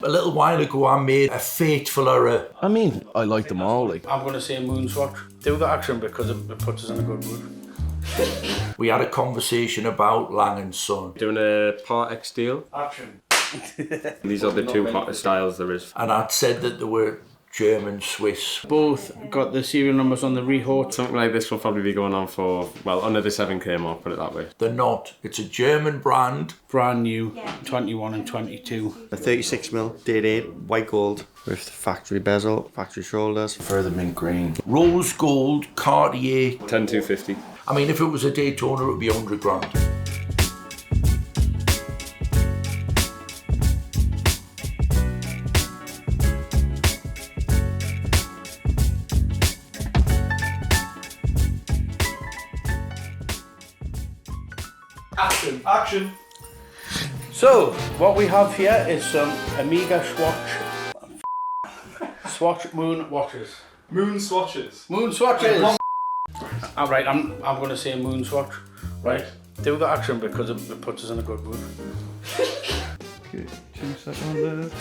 A little while ago I made a fateful error. I mean, I like them all. Like, I'm going to say MoonSwatch. Do the action because it puts us in a good mood. We had a conversation about Lange Söhne. Doing a Part X deal. Action. These are the two hottest styles there is. And I'd said that they were German, Swiss. Both got the serial numbers on the Rehort. Something like this will probably be going on for, well, under the 7k mark, put it that way. They're not. It's a German brand. Brand new, 21 and 22. A 36mm, date 8, white gold, with factory bezel, factory shoulders. further mint green. Rose gold, Cartier. 10250. I mean, if it was a Daytona, it would be 100 grand. Action! So, what we have here is some Omega Swatch Moon watches. Moon swatches. Moon swatches! Alright, I'm going to say MoonSwatch. Right? Do the action because it puts us in a good mood. Okay, 2 seconds.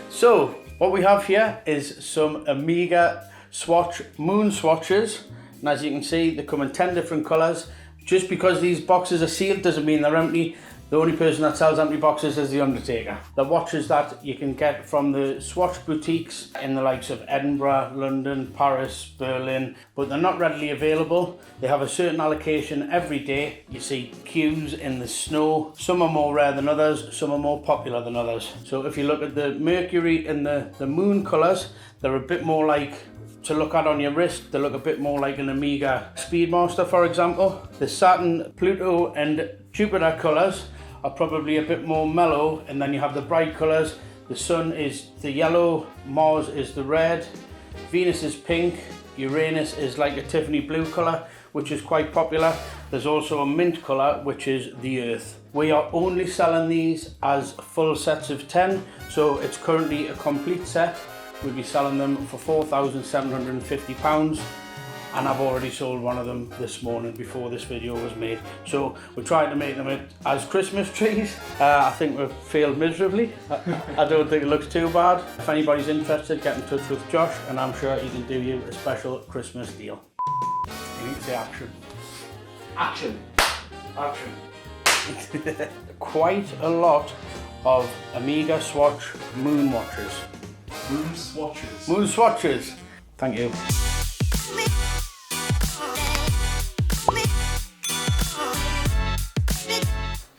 So, what we have here is some Omega Swatch Moon swatches. And as you can see, they come in 10 different colours. Just because these boxes are sealed doesn't mean they're empty. The only person that sells empty boxes is the Undertaker. The watches that you can get from the Swatch boutiques in the likes of Edinburgh, London, Paris, Berlin, but they're not readily available. They have a certain allocation every day. You see queues in the snow. Some are more rare than others, some are more popular than others. So if you look at the Mercury and the Moon colours, they're a bit more like to look at on your wrist. They look a bit more like an Omega Speedmaster, for example. The Saturn, Pluto and Jupiter colours are probably a bit more mellow, and then you have the bright colours. The Sun is the yellow, Mars is the red, Venus is pink, Uranus is like a Tiffany blue colour, which is quite popular. There's also a mint colour, which is the Earth. We are only selling these as full sets of 10, so it's currently a complete set. We'll be selling them for £4,750, and I've already sold one of them this morning before this video was made. So we're trying to make them as Christmas trees. I think we've failed miserably. I don't think it looks too bad. If anybody's interested, get in touch with Josh, and I'm sure he can do you a special Christmas deal. You need to say action. Action! Action! Quite a lot of Omega Swatch Moon watches. Moon swatches. Moon swatches. Thank you.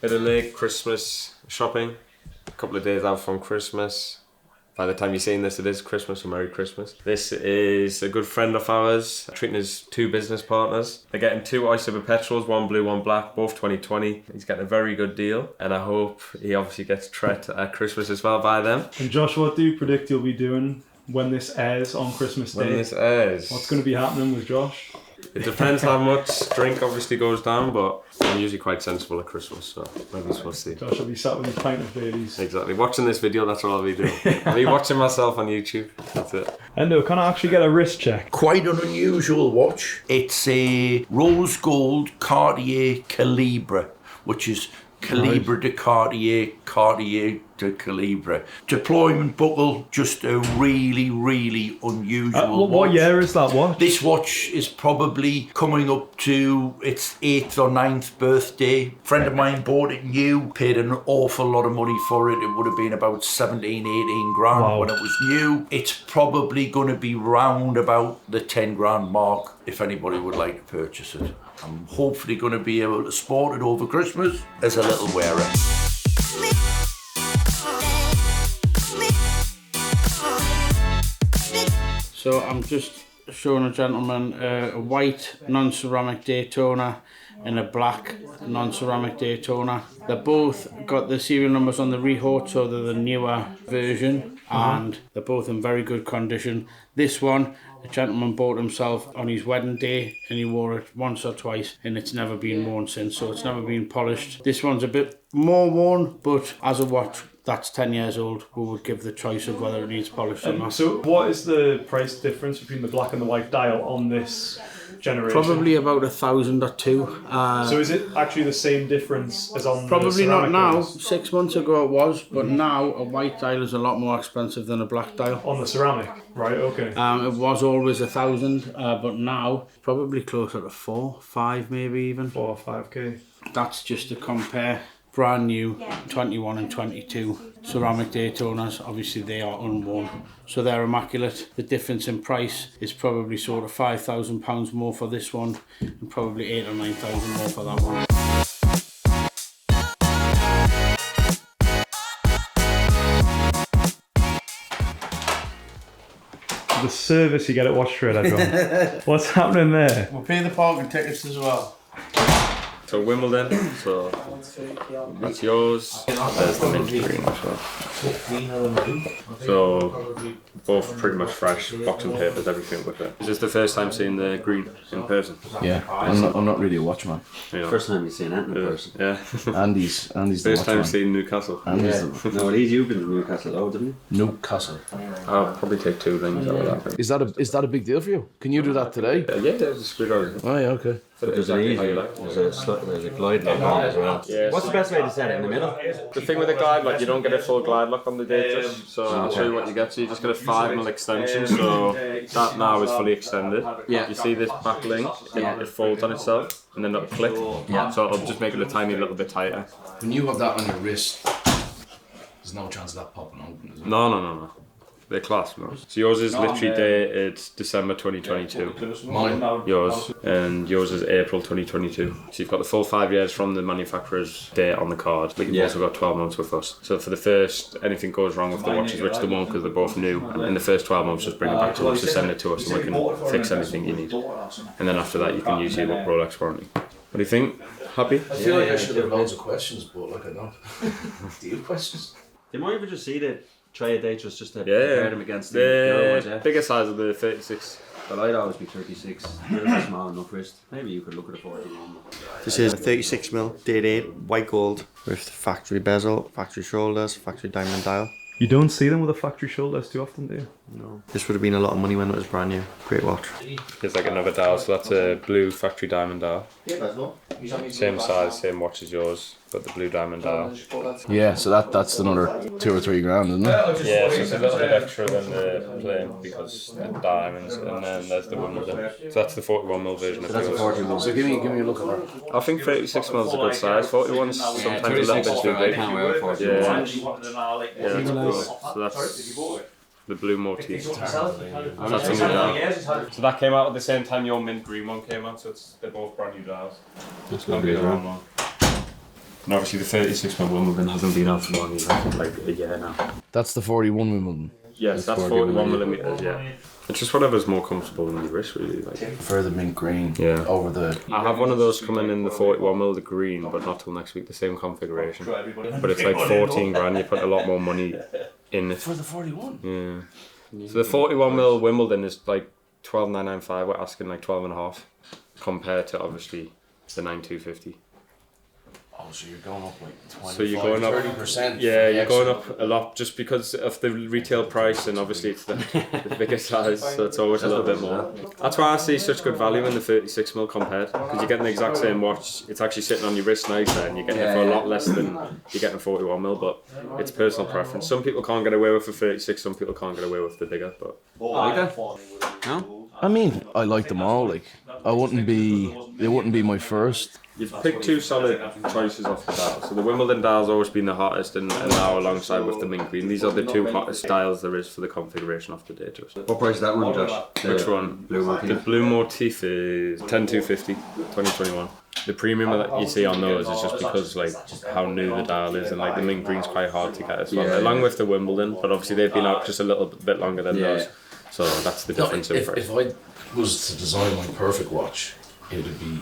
Bit of late Christmas shopping. A couple of days out from Christmas. By the time you're seeing this, it is Christmas, so Merry Christmas. This is a good friend of ours, treating his 2 business partners. They're getting 2 Oyster Perpetuals, 1 blue, 1 black, both 2020. He's getting a very good deal, and I hope he obviously gets treat at Christmas as well by them. And Josh, what do you predict you'll be doing when this airs on Christmas Day? When this airs, What's going to be happening with Josh? it depends how much drink obviously goes down, but I'm usually quite sensible at Christmas, so maybe we'll see. Josh will be sat with his pint of Baileys. Exactly. Watching this video, that's what I'll be doing. I'll be watching myself on YouTube. That's it. Hendo, can I actually get a wrist check? Quite an unusual watch. It's a rose gold Cartier Calibre, which is Calibre De Cartier, Cartier De Calibre. Deployment buckle, just a really, really unusual watch. What year is that watch? This watch is probably coming up to its 8th or 9th birthday. A friend of mine bought it new, paid an awful lot of money for it. It would have been about 17, 18 grand when it was new. It's probably going to be round about the 10 grand mark if anybody would like to purchase it. I'm hopefully going to be able to sport it over Christmas as a little wearer. So I'm just showing a gentleman a white non-ceramic Daytona and a black non-ceramic Daytona. They're both got the serial numbers on the Rehort, so they're the newer version, and they're both in very good condition. This one, a gentleman bought himself on his wedding day, and he wore it once or twice, and it's never been worn since, so it's never been polished. This one's a bit more worn, but as a watch that's 10 years old, we would give the choice of whether it needs polish or not. So what is the price difference between the black and the white dial on this generation? Probably about 1,000 or 2. So is it actually the same difference as on Probably not now. 6 months ago it was, but now a white dial is a lot more expensive than a black dial. On the ceramic, right? Okay. It was always 1,000, but now probably closer to 4, 5 maybe even. 4 or 5k. That's just to compare brand new 21 and 22 ceramic Daytonas. Obviously they are unworn, so they're immaculate. The difference in price is probably sort of £5,000 more for this one and probably 8 or 9,000 more for that one. The service you get at Watchtrader Co. What's happening there? We'll pay the parking tickets as well. So Wimbledon, so that's yours. There's the mint green as well. So both pretty much fresh, boxing papers, everything with it. Is this the first time seeing the green in person? Yeah, I'm not really a watchman. You know? First time you've seen it in person. Yeah. Andy's the First time watchman. seeing Newcastle. Andy's No, well, you've been to Newcastle, though, didn't you? Newcastle. I'll probably take 2 rings out of that. Is that a big deal for you? Can you do that today? Yeah, there's a screwdriver. Oh yeah, okay. But there's an easy, there's a glide lock on as well. Yeah. What's the best way to set it, in the middle? The thing with the glide lock, you don't get a full glide lock on the Datejust, so I'll show you what you get. So you just get a 5mm extension, so that now is fully extended. Yeah. You see this back link, it folds on itself, and then it'll click. Yeah. So it'll just make it a tiny little bit tighter. When you have that on your wrist, there's no chance of that popping open, is there? No. They're class, man. So yours is literally dated December 2022. Mine. Yours. And yours is April 2022. So you've got the full 5 years from the manufacturer's date on the card, but you've also got 12 months with us. So for the first, anything goes wrong with the watches, which they won't because they're both new, and in the first 12 months just bring it back to us, just send it to us and we can fix anything you need. And then after that you can use your Rolex warranty. What do you think? Happy? I feel like I should have loads of questions, but like I don't. Do you have questions? They might even just see the try a Datejust just to Yeah, compare them against the other ones, yeah. bigger size of the 36. But I'd always be 36. They're small enough wrist. Maybe you could look at a 41. This is a 36mm date 8 white gold with factory bezel, factory shoulders, factory diamond dial. You don't see them with a factory shoulders too often, do you? No. This would have been a lot of money when it was brand new. Great watch. Here's like another dial, so that's a blue factory diamond dial. Same size, same watch as yours, but the blue diamond dial. Yeah, so that's another $2 or $3 grand, isn't it? Yeah, so it's a little bit extra than the plain because the diamonds, and then there's the Wimbledon. So that's the 41mm version of That's a yours. 41. So give me a look at that. I think 36mm is a good size. 41's sometimes a little bit too big. Can't wear 41. Yeah, that's cool. So that's the blue motif. That's a new dial. So that came out at the same time your mint green one came out, so they're both brand new dials. That's lovely as well. And obviously the 36mm Wimbledon hasn't been out for long, like a year now. That's the 41 Wimbledon. Yes, that's 41mm, yeah. It's just whatever's more comfortable in your wrist, really. Like. Prefer the mint green over the... I have one of those coming in the 41mm, the green, but not till next week, the same configuration. But it's like 14 grand, you put a lot more money in it. For the 41? Yeah. So the 41mm Wimbledon is like 12,995, we're asking like 12.5, compared to obviously the 9,250. Oh, so you're going up like 25, So you're going up 30%. Yeah, you're going up a lot just because of the retail price, and obviously it's the bigger size, so it's always a little bit more. That's why I see such good value in the 36mm compared, because you're getting the exact same watch. It's actually sitting on your wrist nicer, and you're getting it for a lot less than you're getting 41mm. But it's personal preference. Some people can't get away with the 36, some people can't get away with the bigger. But Like that? No? I mean, I like them all. Like, they wouldn't be my first. you've picked 2 solid choices off the dial. So the Wimbledon dial's always been the hottest, and now alongside with the mint green, these are the 2 hottest dials there is for the configuration of the Datejust. What price is that one, Josh? Which one? Blue motif. The blue motif is 10,250, 2021. The premium that you see on those is just because like how new the dial is, and like the mint green's quite hard to get as well, along with the Wimbledon, but obviously they've been out just a little bit longer than those. So that's the difference in price. If I was to design my perfect watch, it would be,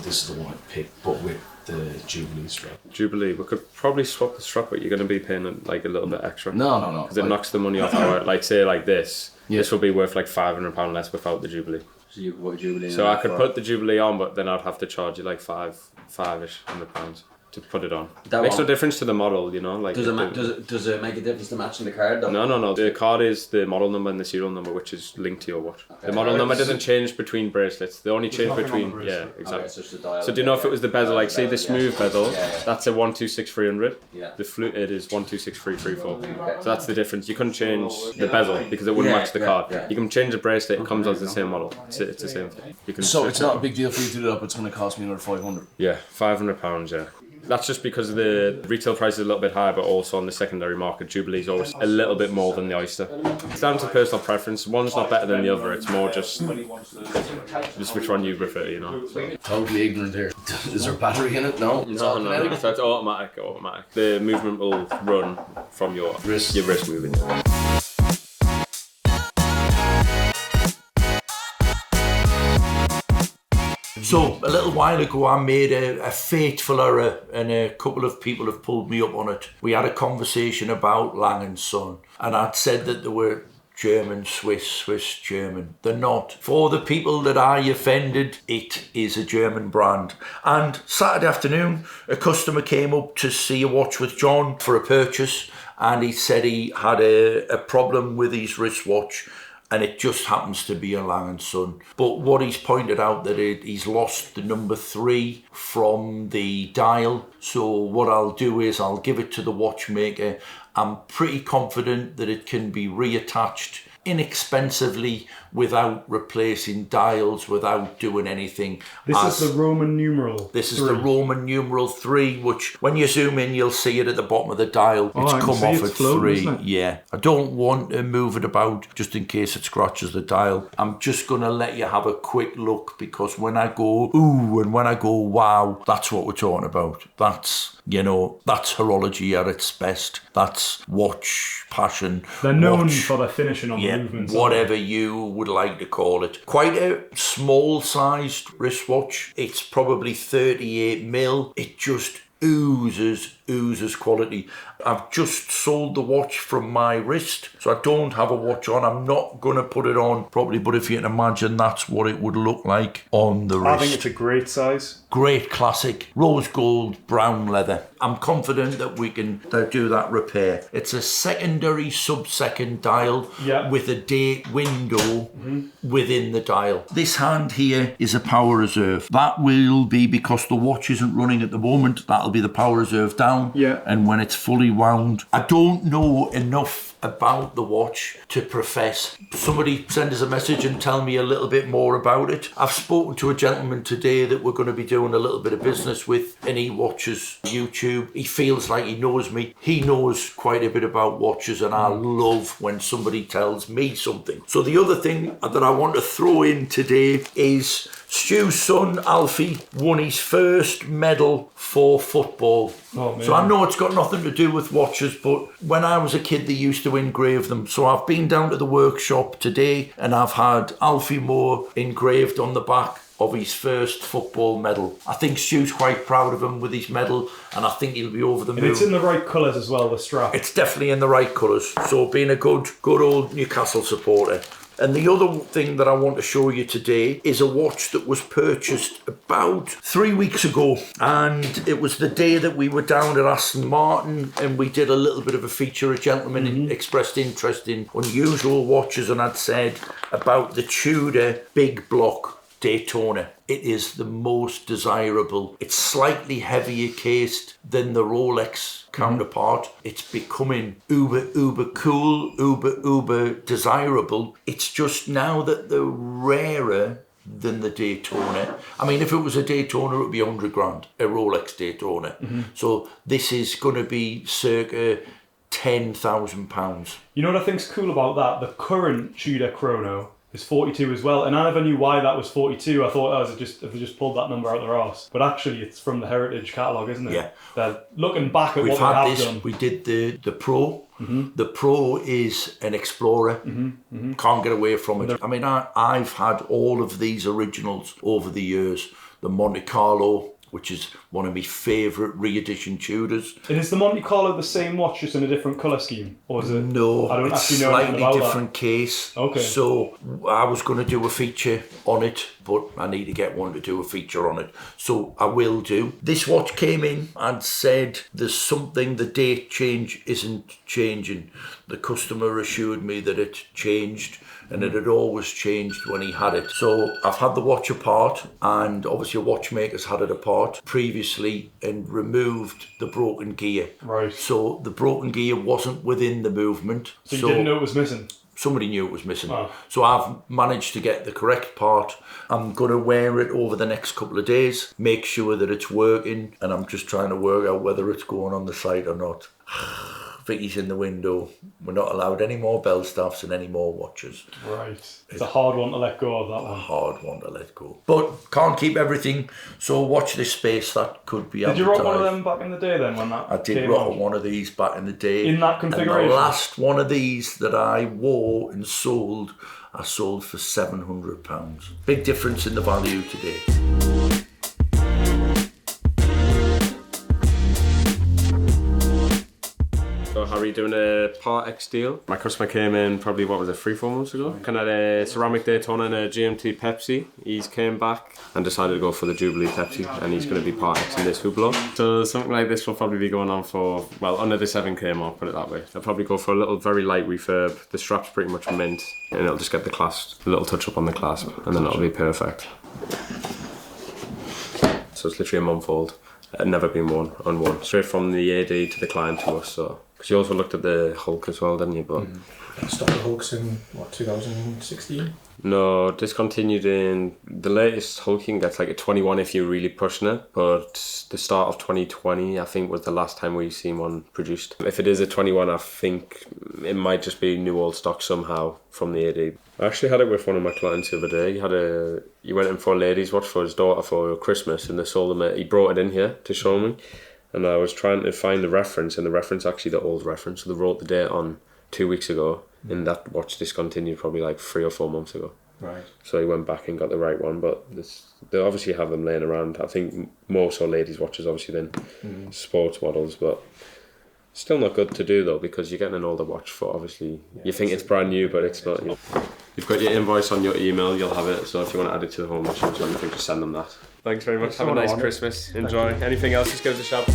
this is the one I'd pick, but with the Jubilee strap. Jubilee, we could probably swap the strap, but you're going to be paying like a little bit extra. No. Because it knocks the money off our, like say like this, this will be worth like £500 less without the Jubilee. So you could put Jubilee So I could put the Jubilee on, but then I'd have to charge you like five-ish £100. to put it on. That Makes no one- difference to the model, you know. Like Does it make a difference to matching the card though? No. The card is the model number and the serial number, which is linked to your watch. The model number doesn't change between bracelets. They only change nothing on the between. bracelet. Yeah, exactly. Okay, so it's the dial. So do you know if it was the bezel, like say the smooth bezel, Yeah. that's a 126300. Yeah. The fluted is 126334. So that's the difference. You couldn't change the bezel because it wouldn't Yeah, match the yeah, card. yeah. You can change the bracelet, it comes as the same model. It's the same thing. You can So switch it's it. not a big deal for you to do that, but it's going to cost me another 500. Yeah, £500. Yeah. That's just because the retail price is a little bit higher, but also on the secondary market, Jubilee is always a little bit more than the Oyster. It's down to personal preference. One's not better than the other. It's more just which one you prefer, you know. So. Totally ignorant here. Is there a battery in it? No. It's all No, kinetic? so it's automatic. The movement will run from your Wrist. moving. So a little while ago I made a fateful error and a couple of people have pulled me up on it. We had a conversation about Lange Söhne and I'd said that they were German, Swiss, German. They're not. For the people that I offended, it is a German brand. And Saturday afternoon, a customer came up to see a watch with John for a purchase and he said he had a problem with his wristwatch and it just happens to be a Lange Söhne. But what he's pointed out that he's lost the number 3 from the dial. So what I'll do is I'll give it to the watchmaker. I'm pretty confident that it can be reattached inexpensively without replacing dials, without doing anything. This is the Roman numeral. This is 3. the Roman numeral 3, which when you zoom in, you'll see it at the bottom of the dial. Oh, It's I can come see off it's at floating, 3. isn't it? Yeah. I don't want to move it about just in case it scratches the dial. I'm just going to let you have a quick look because when I go, ooh, and when I go, wow, that's what we're talking about. That's, you know, that's horology at its best. That's watch passion. They're known watch, for their finishing on the yeah, movements. whatever you would like to call it. Quite a small sized wristwatch. It's probably 38 mil. It just oozes quality. I've just sold the watch from my wrist, so I don't have a watch on. I'm not going to put it on properly, but if you can imagine, that's what it would look like on the wrist. I think it's a great size. Great classic, rose gold, brown leather. I'm confident that we can do that repair. It's a secondary sub-second dial with a date window within the dial. This hand here is a power reserve. That will be, because the watch isn't running at the moment, that'll be the power reserve down. Yeah. And when it's fully wound, I don't know enough about the watch to profess. Somebody send us a message and tell me a little bit more about it. I've spoken to a gentleman today that we're going to be doing a little bit of business with, and he watches YouTube. He feels like he knows me. He knows quite a bit about watches, and I love when somebody tells me something. So the other thing that I want to throw in today is Stu's son, Alfie, won his first medal for football. Oh, man. So I know it's got nothing to do with watches, but when I was a kid, they used to engrave them. So I've been down to the workshop today and I've had Alfie Moore engraved on the back of his first football medal. I think Stu's quite proud of him with his medal, and I think he'll be over the moon. And it's in the right colours as well, the strap. It's definitely in the right colours. So being a good old Newcastle supporter. And the other thing that I want to show you today is a watch that was purchased about 3 weeks ago. And it was the day that we were down at Aston Martin and we did a little bit of a feature. A gentleman expressed interest in unusual watches, and I'd said about the Tudor Big Block Daytona. It is the most desirable. It's slightly heavier cased than the Rolex counterpart. It's becoming uber cool, uber desirable. It's just now that they're rarer than the Daytona. I mean, if it was a Daytona, it would be 100 grand, a Rolex Daytona. So this is going to be circa £10,000. You know what I think's cool about that? The current Tudor Chrono is 42 as well, and I never knew why that was 42. I thought, if they just pulled that number out their arse. But actually, it's from the Heritage catalogue, isn't it? Yeah. They're looking back at We've what they had have this. done. We did the Pro. The Pro is an Explorer. Can't get away from it. I mean, I've had all of these originals over the years. The Monte Carlo, which is one of my favourite re-edition Tudors. And is the Monte Carlo the same watch, just in a different colour scheme? Or is it? No, I don't it's actually know anything slightly about different case. Okay. So I was going to do a feature on it, but I need to get one to do a feature on it. So I will do. This watch came in and said there's something, the date change isn't changing. The customer assured me that it changed, and it had always changed when he had it. So I've had the watch apart, and obviously a watchmaker's had it apart previously and removed the broken gear. Right. So the broken gear wasn't within the movement. So you didn't know it was missing? Somebody knew it was missing. Oh. So I've managed to get the correct part. I'm going to wear it over the next couple of days, make sure that it's working, and I'm just trying to work out whether it's going on the site or not. Vicky's in the window. We're not allowed any more bell staffs and any more watches. Right. It's a hard one to let go of, that one. A hard one to let go. But can't keep everything, so watch this space. That could be Did you rock one of them back in the day then, when that I did came rock out? one of these back in the day. In that configuration? And the last one of these that I wore and sold, I sold for £700. Big difference in the value today. So Harry doing a Part X deal. My customer came in probably, 3-4 months ago. Looking at a ceramic Daytona and a GMT Pepsi. He's came back and decided to go for the Jubilee Pepsi, and he's going to be Part X in this Hublot. So something like this will probably be going on for, under the 7k mark, put it that way. I'll probably go for a little very light refurb. The strap's pretty much mint, and it'll just get the clasp, a little touch up on the clasp, and then it'll be perfect. So it's literally a month old. Never been worn, unworn. Straight from the AD to the client to us, so. Because you also looked at the Hulk as well, didn't you? But Stopped the Hulks in, 2016? no, discontinued in the latest Hulk. You can get like a 21 if you're really pushing it. But the start of 2020, I think, was the last time we've seen one produced. If it is a 21, I think it might just be new old stock somehow from the AD. I actually had it with one of my clients the other day. He went in for a lady's watch for his daughter for Christmas, and they sold him he brought it in here to show me. And I was trying to find the reference, and the reference actually the old reference. So they wrote the date on 2 weeks ago, and that watch discontinued probably like 3 or 4 months ago. Right. So he went back and got the right one, but they obviously have them laying around. I think more so ladies' watches obviously than sports models, but still not good to do though, because you're getting an older watch for obviously you think it's brand new, but it's not. You've got your invoice on your email, you'll have it. So if you want to add it to the home machines or anything, just send them that. Thanks very much. Have a nice Christmas. Enjoy. Anything else, just give us a shout.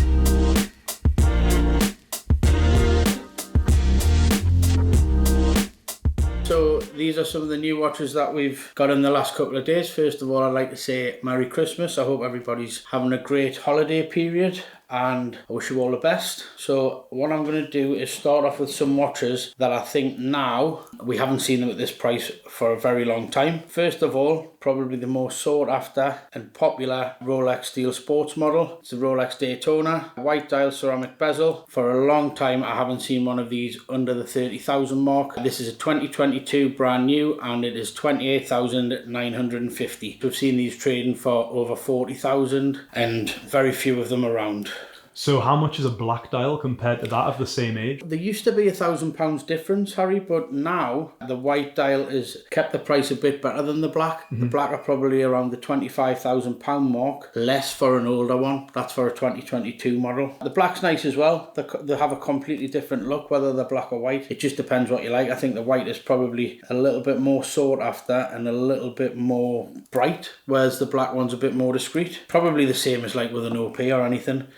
So these are some of the new watches that we've got in the last couple of days. First of all, I'd like to say Merry Christmas. I hope everybody's having a great holiday period, and I wish you all the best. So what I'm going to do is start off with some watches that I think now, we haven't seen them at this price for a very long time. First of all, probably the most sought after and popular Rolex steel sports model. It's the Rolex Daytona, white dial ceramic bezel. For a long time I haven't seen one of these under the 30,000 mark. This is a 2022 brand new, and it is 28,950. We've seen these trading for over 40,000 and very few of them around. So how much is a black dial compared to that of the same age? There used to be £1,000 difference, Harry, but now the white dial is kept the price a bit better than the black. The black are probably around the £25,000 mark, less for an older one. That's for a 2022 model. The black's nice as well. They have a completely different look, whether they're black or white. It just depends what you like. I think the white is probably a little bit more sought after and a little bit more bright, whereas the black one's a bit more discreet. Probably the same as like with an OP or anything.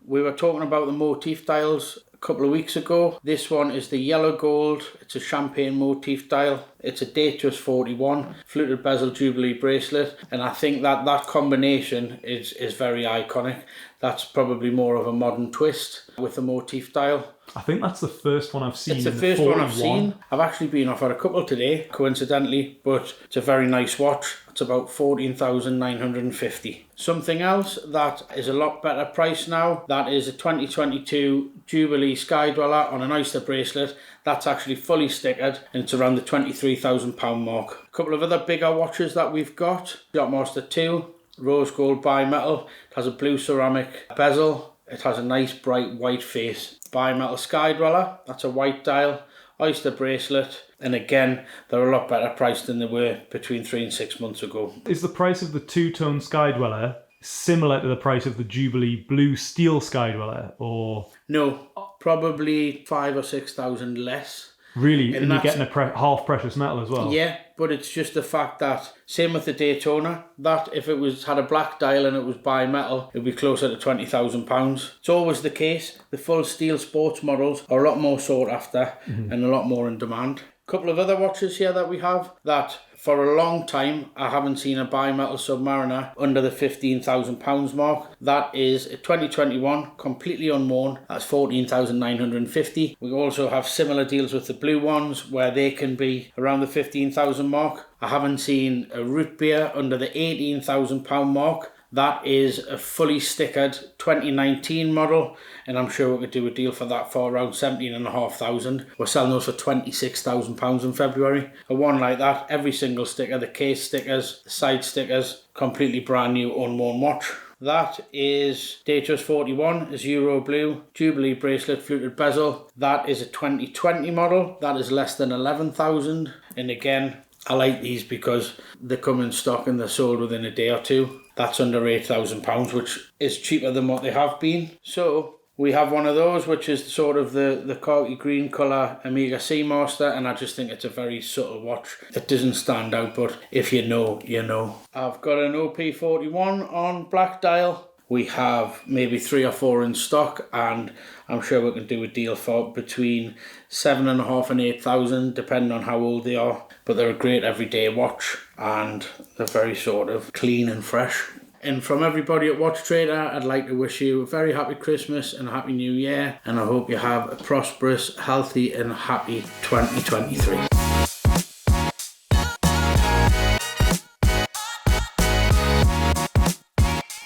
We were talking about the motif dials a couple of weeks ago. This one is the yellow gold. It's a champagne motif dial. It's a Datejust 41, fluted bezel Jubilee bracelet, and I think that combination is very iconic. That's probably more of a modern twist with the motif dial. I think that's the first one I've seen. It's the first one I've seen. I've actually been offered a couple today, coincidentally, but it's a very nice watch. It's about 14,950. Something else that is a lot better price now, that is a 2022 Jubilee Sky Dweller on an Oyster bracelet. That's actually fully stickered, and it's around the £23,000 mark. A couple of other bigger watches that we've got. Yachtmaster II, rose gold bimetal. It has a blue ceramic bezel. It has a nice bright white face. Bimetal Sky Dweller, that's a white dial. Oyster bracelet, and again they're a lot better priced than they were between 3 and 6 months ago. Is the price of the two-tone Sky Dweller similar to the price of the Jubilee blue steel Sky Dweller, or No, probably 5,000 or 6,000 less. really, and you're that's- getting a half precious metal as well. Yeah, but it's just the fact that, same with the Daytona, that if it had a black dial and it was bimetal, it would be closer to £20,000. It's always the case. The full steel sports models are a lot more sought after and a lot more in demand. A couple of other watches here that we have that for a long time I haven't seen a bimetal Submariner under the £15,000 mark. That is a 2021 completely unworn. That's 14,950. We also have similar deals with the blue ones where they can be around the 15,000 mark. I haven't seen a root beer under the £18,000 mark. That is a fully stickered 2019 model, and I'm sure we could do a deal for that for around 17,500. We're selling those for £26,000 in February. A one like that, every single sticker, the case stickers, the side stickers, completely brand new unworn watch. That is Datejust 41, is Euro Blue, Jubilee bracelet, fluted bezel. That is a 2020 model. That is less than 11,000. And again, I like these because they come in stock and they're sold within a day or two. That's under £8,000, which is cheaper than what they have been. So we have one of those, which is sort of the khaki green colour Omega Seamaster, and I just think it's a very subtle watch. It doesn't stand out, but if you know, you know. I've got an OP41 on black dial. We have maybe 3 or 4 in stock, and I'm sure we can do a deal for between 7,500 and 8,000, depending on how old they are. But they're a great everyday watch, and they're very sort of clean and fresh. And from everybody at Watchtrader, I'd like to wish you a very happy Christmas and a happy New Year, and I hope you have a prosperous, healthy and happy 2023.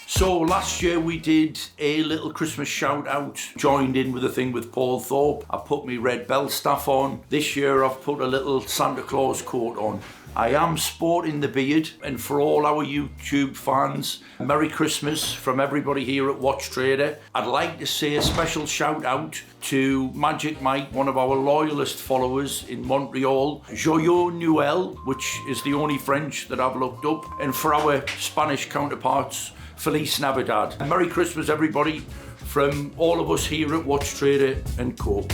So last year we did a little Christmas shout out, joined in with a thing with Paul Thorpe. I put my red bell staff on. This year I've put a little Santa Claus coat on. I am sporting the beard, and for all our YouTube fans, Merry Christmas from everybody here at Watchtrader. I'd like to say a special shout out to Magic Mike, one of our loyalist followers in Montreal, Joyeux Noël, which is the only French that I've looked up, and for our Spanish counterparts, Feliz Navidad. Merry Christmas everybody from all of us here at Watchtrader Co.